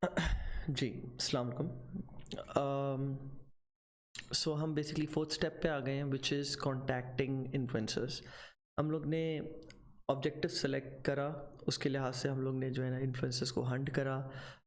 जी, अस्सलाम वालेकुम। सो हम बेसिकली फोर्थ स्टेप पे आ गए हैं, विच इज़ कॉन्टैक्टिंग इन्फ्लुएंसर्स। हम लोग ने ऑब्जेक्टिव सेलेक्ट करा, उसके लिहाज से हम लोग ने जो है ना इन्फ्लुएंसर्स को हंट करा।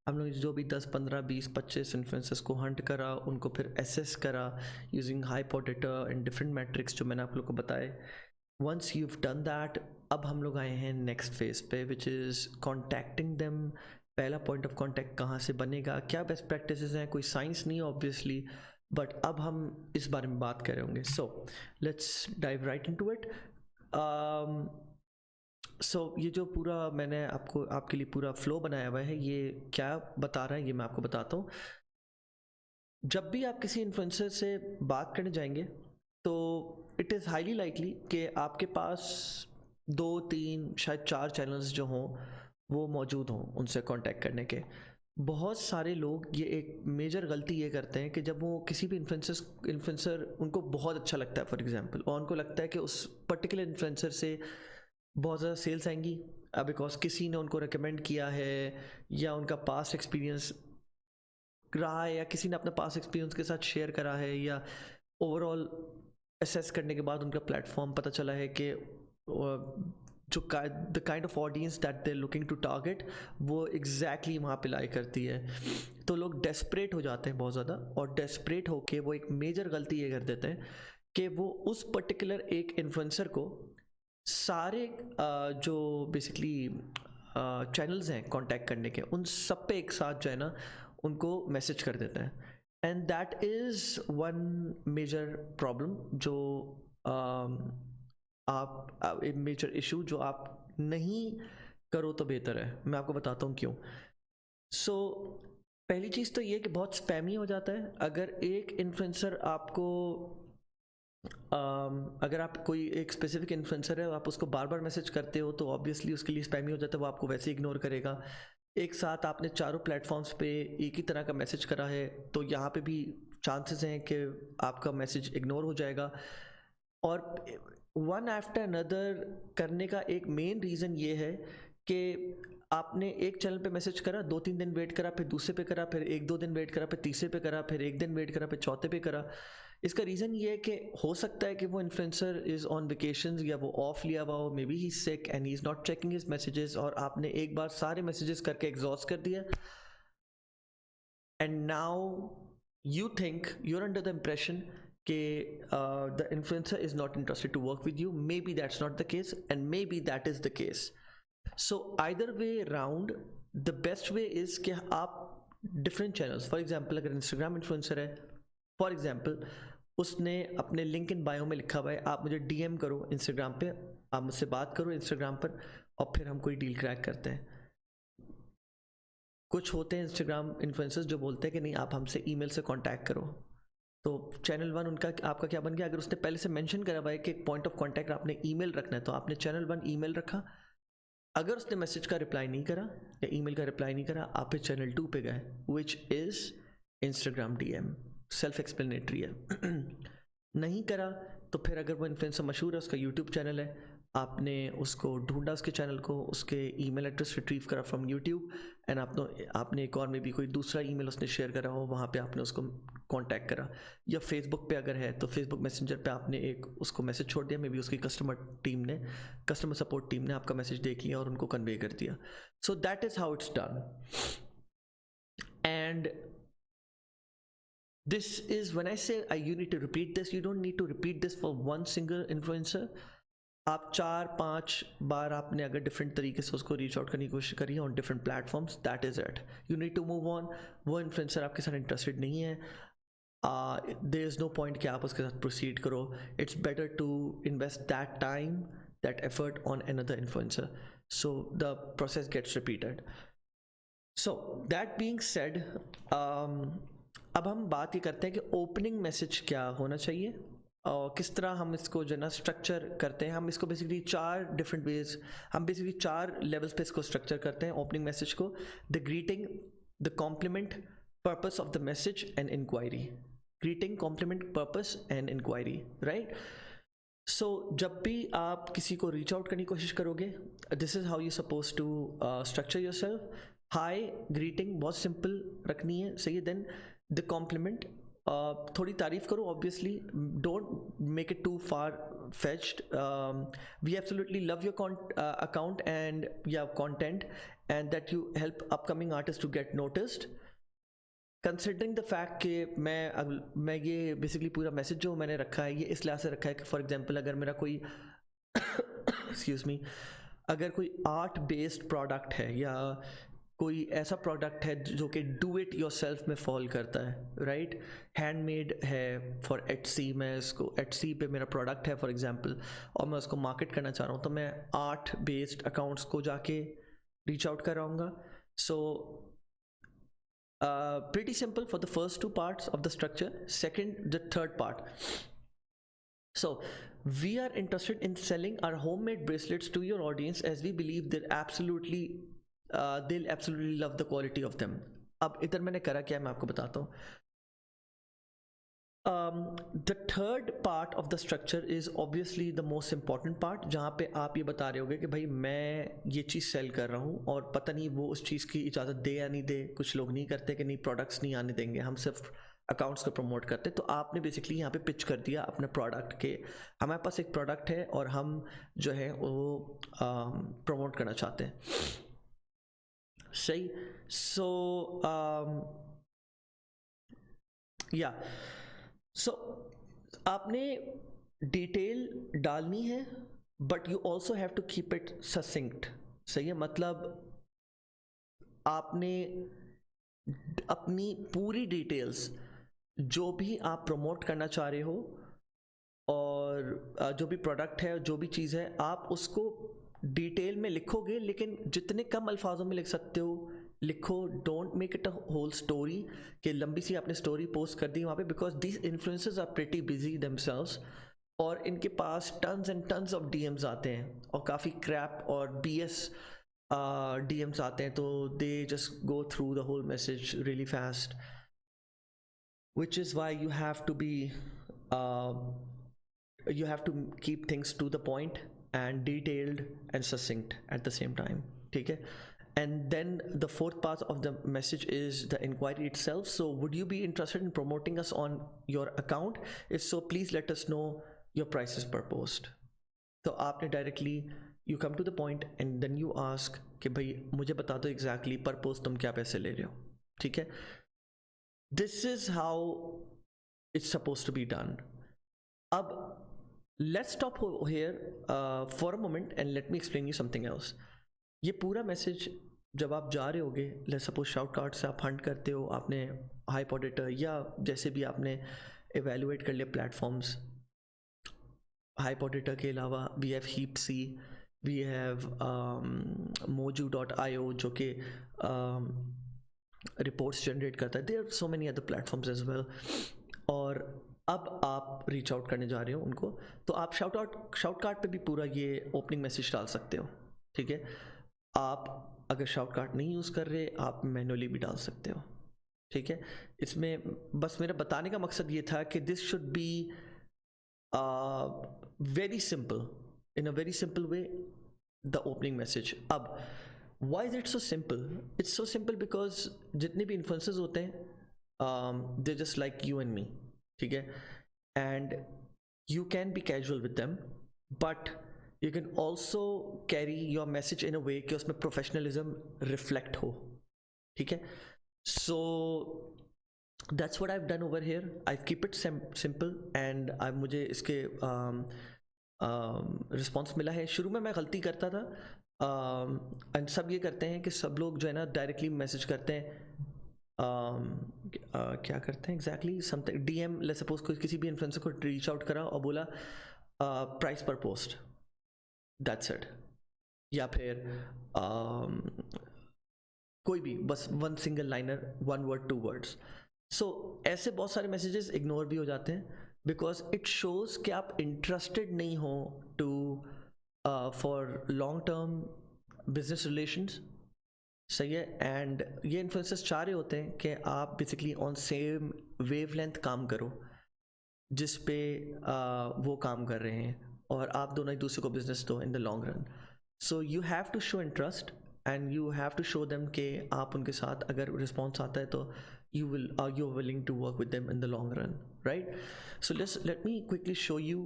हम लोग जो भी 10 15 20 25 इन्फ्लुएंसर्स को हंट करा, उनको फिर एसेस करा यूजिंग हाइपोटेटर एंड डिफरेंट मैट्रिक्स जो मैंने आप लोग को बताए। वंस you've डन दैट, अब हम लोग आए हैं नेक्स्ट फेज पे, विच इज़ कॉन्टैक्टिंग देम। पहला पॉइंट ऑफ कांटेक्ट कहाँ से बनेगा, क्या बेस्ट प्रैक्टिसेस हैं, कोई साइंस नहीं ऑब्वियसली, बट अब हम इस बारे में बात कर रहे होंगे। So let's dive right into it. So ये जो पूरा मैंने आपको आपके लिए पूरा फ्लो बनाया हुआ है, ये क्या बता रहा है ये मैं आपको बताता हूँ। जब भी आप किसी इन्फ्लुएंसर से बात करने जाएंगे तो इट इज़ हाईली लाइकली कि आपके पास 2 3 शायद 4 चैनल्स जो हों वो मौजूद हों उनसे कांटेक्ट करने के। बहुत सारे लोग ये एक मेजर गलती ये करते हैं कि जब वो किसी भी इन्फ्लुएंसर उनको बहुत अच्छा लगता है फॉर एग्जांपल, और उनको लगता है कि उस पर्टिकुलर इन्फ्लुएंसर से बहुत ज़्यादा सेल्स आएंगी बिकॉज किसी ने उनको रिकमेंड किया है, या उनका पास्ट एक्सपीरियंस रहा है, या किसी ने अपना पास्ट एक्सपीरियंस के साथ शेयर करा है, या ओवरऑल असेस करने के बाद उनका प्लेटफॉर्म पता चला है कि जो the kind of audience that they looking to target वो एग्जैक्टली वहाँ पे लाई करती है। तो लोग डेस्परेट हो जाते हैं बहुत ज़्यादा, और डेस्परेट होके वो एक मेजर गलती ये कर देते हैं कि वो उस पर्टिकुलर एक इन्फ्लुएंसर को सारे जो बेसिकली चैनल्स हैं कांटेक्ट करने के, उन सब पे एक साथ जो है ना उनको मैसेज कर देते हैं। And that is one major problem जो आप एक मेजर इशू जो आप नहीं करो तो बेहतर है। मैं आपको बताता हूँ क्यों। सो पहली चीज़ तो ये कि बहुत स्पैमी हो जाता है। अगर एक इन्फ्लुएंसर आपको अगर आप कोई एक स्पेसिफिक इन्फ्लुएंसर है, आप उसको बार बार मैसेज करते हो तो ऑब्वियसली उसके लिए स्पैमी हो जाता है, वो आपको वैसे इग्नोर करेगा। एक साथ आपने चारों प्लेटफॉर्म्स पे एक ही तरह का मैसेज करा है तो यहाँ पे भी चांसेस हैं कि आपका मैसेज इग्नोर हो जाएगा। और वन आफ्टर अनदर करने का एक मेन रीज़न ये है कि आपने एक चैनल पे मैसेज करा, 2 3 दिन वेट करा, फिर दूसरे पे करा, फिर 1 2 दिन वेट करा, फिर तीसरे पे करा, फिर 1 दिन वेट करा, फिर चौथे पे करा। इसका रीज़न ये है कि हो सकता है कि वो इन्फ्लुएंसर इज़ ऑन वेकेशन, या वो ऑफ लिया हुआ हो, may be he sick and he is not checking his messages, और आपने एक बार सारे मैसेजेस करके एग्जॉस्ट कर दिया, and now you think you're under the impression the influencer is not interested to work with you. Maybe that's not the case, and maybe that is the case. So either way round, the best way is कि आप different channels, for example अगर Instagram influencer है, for example उसने अपने link in bio में लिखा हुआ है आप मुझे DM करो Instagram पे, आप मुझसे बात करो Instagram पर, और फिर हम कोई डील क्रैक करते हैं। कुछ होते हैं इंस्टाग्राम इन्फ्लुएंसर्स जो बोलते हैं कि नहीं आप हमसे ईमेल से कांटेक्ट करो। तो चैनल 1 उनका आपका क्या बन गया, अगर उसने पहले से मेंशन करा हुआ है कि पॉइंट ऑफ कांटेक्ट आपने ईमेल रखना है तो आपने चैनल 1 ईमेल रखा। अगर उसने मैसेज का रिप्लाई नहीं करा या ईमेल का रिप्लाई नहीं करा, आप फिर चैनल 2 पे गए, which is Instagram DM। Self explanatory है। नहीं करा तो फिर अगर वो इन्फ्लुएंसर मशहूर है, उसका यूट्यूब चैनल है, आपने उसको ढूंढा उसके चैनल को, उसके ईमेल एड्रेस रिट्रीव करा फ्रॉम यूट्यूब, एंड आपने एक और में भी कोई दूसरा ईमेल उसने शेयर करा हो, वहाँ पे आपने उसको कांटेक्ट करा। या फेसबुक पे अगर है तो फेसबुक मैसेंजर पे आपने एक उसको मैसेज छोड़ दिया, मे बी उसकी कस्टमर सपोर्ट टीम ने आपका मैसेज देख लिया और उनको कन्वे कर दिया। So that is how it's done. And this is when I say you need to repeat this, you don't need to repeat this for one single influencer. आप 4 5 बार आपने अगर डिफरेंट तरीके से उसको रीच आउट करने की कोशिश करी on different platforms, that is it, you need to move on. वो इन्फ्लुएंसर आपके साथ इंटरेस्टेड नहीं है, देयर इज़ नो पॉइंट कि आप उसके साथ प्रोसीड करो। It's better to invest that time, that effort on another influencer, so the process gets repeated. So that being said, अब हम बात ये करते हैं कि ओपनिंग मैसेज क्या होना चाहिए और किस तरह हम इसको जो ना स्ट्रक्चर करते हैं। हम इसको बेसिकली 4 डिफरेंट वेज, हम बेसिकली 4 लेवल्स पे इसको स्ट्रक्चर करते हैं ओपनिंग मैसेज को। The greeting, the compliment, purpose of the message and inquiry. Greeting, compliment, purpose and inquiry, right. So जब भी आप किसी को रीच आउट करने की कोशिश करोगे, this is how you suppose to structure yourself. Hi greeting बहुत सिंपल रखनी है, सही है। देन द कॉम्प्लीमेंट, थोड़ी तारीफ करो obviously, don't make it too far fetched. We absolutely love your account and yeah content, and that you help upcoming artists to get noticed. Considering the fact कि मैं ये बेसिकली पूरा message जो मैंने रखा है ये इस लिहाज से रखा है कि फॉर एग्जांपल अगर मेरा कोई एक्सक्यूज मी, अगर कोई आर्ट बेस्ड प्रोडक्ट है या कोई ऐसा प्रोडक्ट है जो कि डू इट योर सेल्फ में फॉल करता है, राइट, हैंडमेड है फॉर एटसी, मैं इसको एटसी पे मेरा प्रोडक्ट है फॉर एग्जांपल और मैं उसको मार्केट करना चाह रहा हूँ, तो मैं आर्ट बेस्ड अकाउंट्स को जाके रीच आउट कराऊंगा. सो pretty simple for the first two parts of the structure. Second, the third part. So we are interested in selling our homemade bracelets to your audience as we believe they'll absolutely love the quality of them. अब इधर मैंने करा क्या मैं आपको बताता हूँ. The third part of the structure is obviously the most important part, जहाँ पे आप ये बता रहे होगे कि भाई मैं ये चीज़ सेल कर रहा हूँ और पता नहीं वो उस चीज़ की इजाज़त दे या नहीं दे. कुछ लोग नहीं करते कि नहीं प्रोडक्ट्स नहीं आने देंगे, हम सिर्फ अकाउंट्स को प्रमोट करते. तो आपने बेसिकली यहाँ पे पिच कर दिया अपने प्रोडक्ट के, हमारे पास एक प्रोडक्ट है और हम जो है वो प्रमोट करना चाहते हैं. सही. सो या सो आपने डिटेल डालनी है but you also have to keep it succinct. सही है, मतलब आपने अपनी पूरी डिटेल्स जो भी आप प्रमोट करना चाह रहे हो और जो भी प्रोडक्ट है जो भी चीज़ है आप उसको डिटेल में लिखोगे, लेकिन जितने कम अल्फाजों में लिख सकते हो लिखो. Don't make it a whole story कि लंबी सी आपने स्टोरी पोस्ट कर दी वहाँ पे, because these influencers are pretty busy themselves और इनके पास tons and tons of DMs आते हैं और काफ़ी क्रैप और बीएस डीएम्स आते हैं. तो they just go through the whole message really fast, which is why you have to be you have to keep things to the point and detailed and succinct at the same time. ठीक है. And then the fourth part of the message is the inquiry itself. So would you be interested in promoting us on your account? If so, please let us know your prices per post. तो आपने directly you come to the point and then you ask कि भाई मुझे बता दो exactly per post तुम क्या पैसे ले रहे हो. ठीक है. This is how it's supposed to be done. अब let's stop here for a moment and let me explain you something else. ये पूरा मैसेज जब आप जा रहे होगे, लेट्स सपोज शाउट कार्ड से आप हंट करते हो, आपने हाइपोडेटर या जैसे भी आपने एवेल्युएट कर लिया प्लेटफॉर्म्स. हाइपोडेटर के अलावा we have Heepsy, we have moju.io जो कि रिपोर्ट्स जनरेट करता है. There are so many other platforms as well. और अब आप रीच आउट करने जा रहे हो उनको, तो आप शाउट कार्ड पे भी पूरा ये ओपनिंग मैसेज डाल सकते हो. ठीक है. आप अगर शाउट कार्ड नहीं यूज़ कर रहे आप मैनुअली भी डाल सकते हो. ठीक है. इसमें बस मेरा बताने का मकसद ये था कि this should be very simple, in a very simple way the opening message. अब why is it so simple? It's so simple because जितने भी इन्फ्लुएंसर्स होते हैं they just like you and me. ठीक है. And you can be casual with them but you can also carry your message in a way कि उसमें professionalism reflect हो. ठीक है. So that's what I've done over here. I've keep it simple and मुझे इसके response मिला है. शुरू में मैं गलती करता था एंड सब ये करते हैं कि सब लोग जो है ना डायरेक्टली मैसेज करते हैं. क्या करते हैं exactly something DM, let's suppose कोई किसी भी इन्फ्लुएंसर को रीच आउट करा और बोला प्राइस पर पोस्ट, दैट्स इट. या फिर कोई भी बस one single liner, one word, two words. So ऐसे बहुत सारे मैसेजेस इग्नोर भी हो जाते हैं बिकॉज इट शोज कि आप इंटरेस्टेड नहीं हो to for long term business relations. सही है. एंड ये इन्फ्लुएंसर्स चाह रहे होते हैं कि आप बेसिकली ऑन सेम वेवलेंथ काम करो जिस पे वो काम कर रहे हैं और आप दोनों एक दूसरे को बिजनेस दो in the long run. So you have to show interest and you have to show them कि आप उनके साथ अगर रिस्पॉन्स आता है तो you will you're willing to work with them in the long run, right? So let me quickly show you.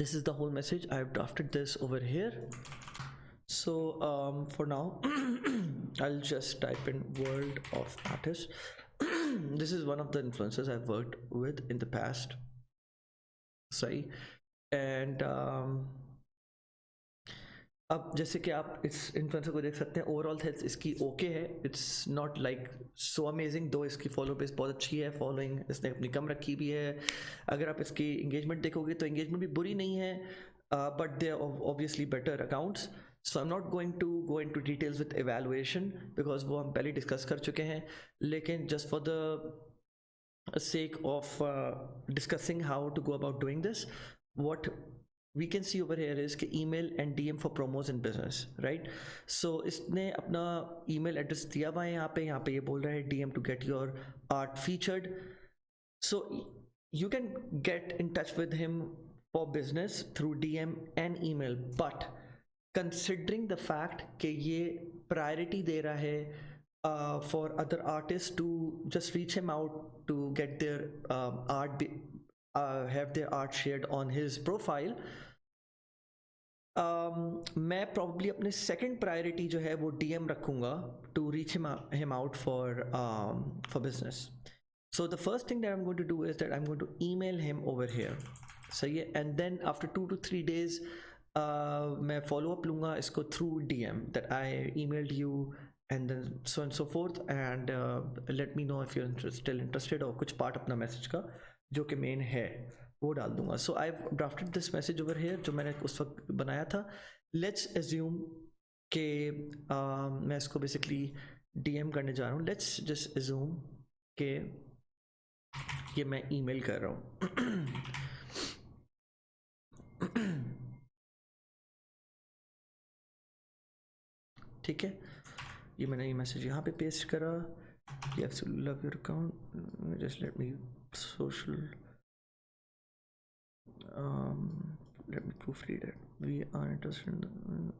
This is the whole message. I've drafted this over here. So for now I'll just type in world of artists. This is one of the influencers I've worked with in the past, sorry. And अब जैसे कि आप इस influencer को देख सकते हैं, overall health इसकी ओके है, it's not like so amazing, दो इसकी फॉलो बेस बहुत अच्छी है, फॉलोइंग इसने अपनी कम रखी भी है। अगर आप इसकी एंगेजमेंट देखोगे तो एंगेजमेंट भी बुरी नहीं है, but they are obviously better accounts. So I am not going to go into details with evaluation because वो हम पहले डिस्कस कर चुके हैं, लेकिन just for the sake of discussing how to go about doing this, what we can see over here is कि email and DM for promos in business, right? So इसने अपना email address दिया हुआ है यहाँ पे ये बोल रहा है DM to get your art featured. So you can get in touch with him for business through DM and email, but considering the fact कि ये priority दे रहा है for other artists to just reach him out to get their art have their art shared on his profile, मैं probably अपने second priority जो है वो DM रखूँगा to reach him out for business. So the first thing that I'm going to do is that I'm going to email him over here, सही है, and then after 2 to 3 days मैं follow up लूँगा इसको through DM that I emailed you and then so and so forth, and let me know if you're still interested, और कुछ part अपना message का जो कि main है वो डाल दूंगा. So I've drafted this message over here जो मैंने उस वक्त बनाया था. Let's assume कि मैं इसको basically DM करने जा रहा हूँ. Let's just assume कि ये मैं email कर रहा हूँ. ठीक है, ये मैंने ये मैसेज यहाँ पे पेस्ट करा. You have to love your account. Just let me social. Let me proofread it. We are interested in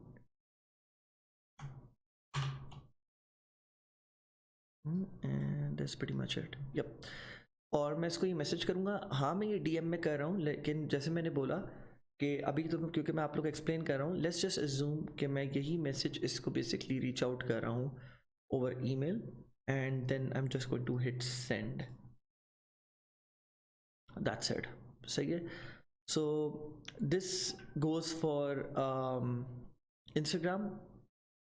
and that's pretty much it. Yep. और मैं इसको ये मैसेज करूँगा. हाँ मैं ये DM में कर रहा हूँ, लेकिन जैसे मैंने बोला कि अभी तो क्योंकि मैं आप लोग को एक्सप्लेन कर रहा हूँ, लेट्स जस्ट अज्यूम कि मैं यही मैसेज इसको बेसिकली रीच आउट कर रहा हूँ over email, and then I am just going to hit send. That's it. सही है. So this goes for Instagram.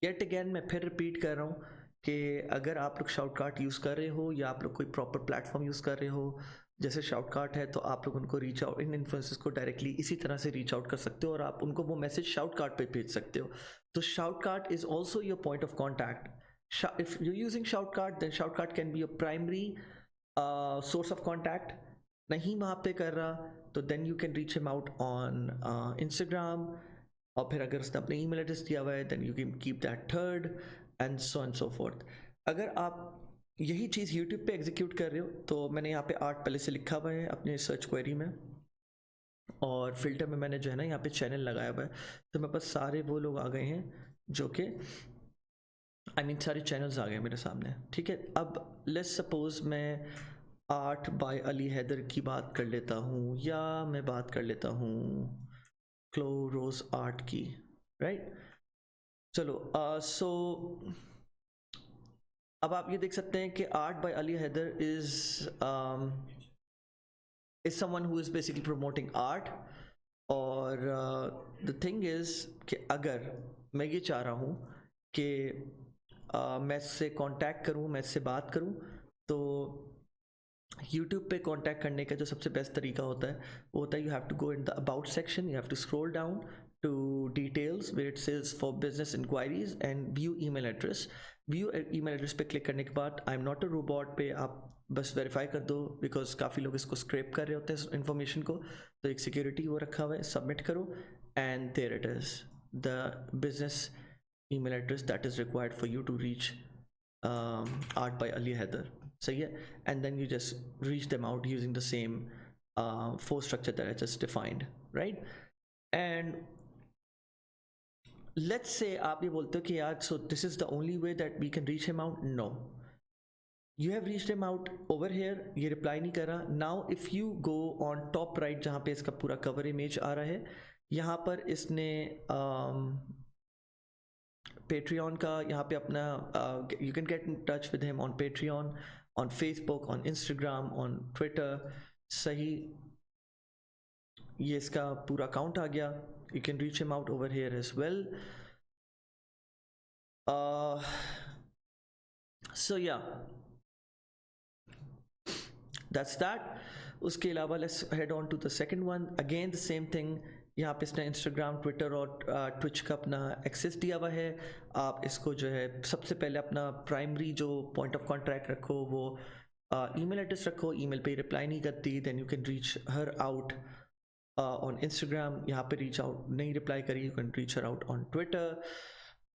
Yet again मैं फिर रिपीट कर रहा हूँ कि अगर आप लोग शाउटकार्ट यूज़ कर रहे हो या आप लोग कोई प्रॉपर प्लेटफॉर्म यूज़ कर रहे हो जैसे शाउटकार्ट है, तो आप लोग उनको रीच आउट, इन इन्फ्लुएंसर्स को डायरेक्टली इसी तरह से रीच आउट कर सकते हो और आप उनको वो मैसेज शाउटकार्ट पे भेज सकते हो. तो Shoutcart is also your point of contact. If you using Shoutcart then Shoutcart can be your primary source of contact. नहीं वहाँ पे कर रहा तो then you can reach him out on Instagram, और फिर अगर उसने अपने ईमेल एड्रेस दिया हुआ है then you can keep that third and so fourth. अगर आप यही चीज़ YouTube पे एग्जीक्यूट कर रहे हो तो मैंने यहाँ पे आर्ट पहले से लिखा हुआ है अपने सर्च क्वेरी में, और फिल्टर में मैंने जो है ना यहाँ पे चैनल लगाया हुआ है. तो मेरे पास सारे वो लोग आ गए हैं जो कि सारे चैनल्स आ गए मेरे सामने. ठीक है. अब लेट्स सपोज मैं आर्ट बाय अली हैदर की बात कर लेता हूँ, या मैं बात कर लेता हूँ क्लोरोज आर्ट की, राइट. चलो सो अब आप ये देख सकते हैं कि art by Ali Haider is someone who is basically promoting art. और द थिंग इज कि अगर मैं ये चाह रहा हूँ कि मैं इससे कांटेक्ट करूँ, मैं इससे बात करूँ, तो YouTube पे कांटेक्ट करने का जो सबसे बेस्ट तरीका होता है वो होता है you have to go in the about section, you have to scroll down to details where it says for business inquiries and view email address. View email address पे क्लिक करने के बाद I'm not a robot पे आप बस verify कर दो, because काफ़ी लोग इसको स्क्रैप कर रहे होते हैं इन्फॉर्मेशन को, तो एक सिक्योरिटी वो रखा हुआ है. सबमिट करो and there it is the business email address that is required for you to reach Art by Ali Haider. सही है. And then you just reach them out using the same force structure that I just defined, right? And let's say आप ये बोलते हो कि यार so this is the only way that we can reach him out, no, you have reached him out over here, ये reply नहीं कर रहा। Now if you go on top right जहाँ पे इसका पूरा कवर इमेज आ रहा है, यहाँ पर इसने पेट्रियन का यहाँ पे अपना you can get in touch with him on Patreon, on Facebook, on Instagram, on Twitter. सही, ये इसका पूरा अकाउंट आ गया। You can reach him out over here as well. So yeah that's that. उसके अलावा let's head on to the second one, again the same thing. यहाँ पे इसने इंस्टाग्राम, ट्विटर और ट्विच का अपना एक्सेस दिया हुआ है। आप इसको जो है सबसे पहले अपना प्राइमरी जो पॉइंट ऑफ कॉन्टैक्ट रखो वो ईमेल एड्रेस रखो। ईमेल पे रिप्लाई नहीं करती, then you can reach her out on Instagram. यहाँ पे रीच आउट नहीं रिप्लाई करी, you can reach her out on Twitter.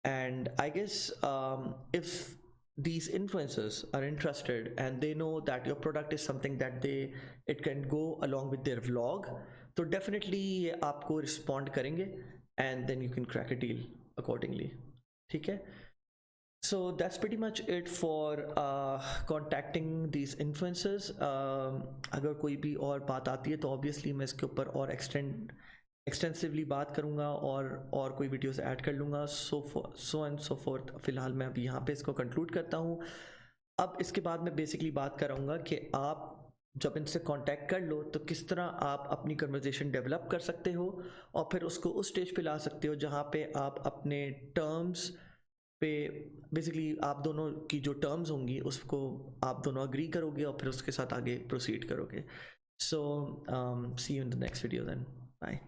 And I guess if these influencers are interested and they know that your product is something that it can go along with their vlog, तो definitely ये आपको respond करेंगे and then you can crack a deal accordingly, ठीक है। So that's pretty much it for contacting these influencers. अगर कोई भी और बात आती है तो obviously मैं इसके ऊपर और एक्सटेंसिवली बात करूँगा और कोई वीडियोस ऐड कर लूँगा, सो एंड सो फोर्थ। फिलहाल मैं अभी यहाँ पे इसको कंक्लूड करता हूँ। अब इसके बाद मैं बेसिकली बात कराऊँगा कि आप जब इनसे कांटेक्ट कर लो तो किस तरह आप अपनी कन्वर्जेशन डेवलप कर सकते हो और फिर उसको उस स्टेज पे ला सकते हो जहाँ पे आप अपने टर्म्स पे बेसिकली आप दोनों की जो टर्म्स होंगी उसको आप दोनों अग्री करोगे और फिर उसके साथ आगे प्रोसीड करोगे। So see you in the next video then, bye.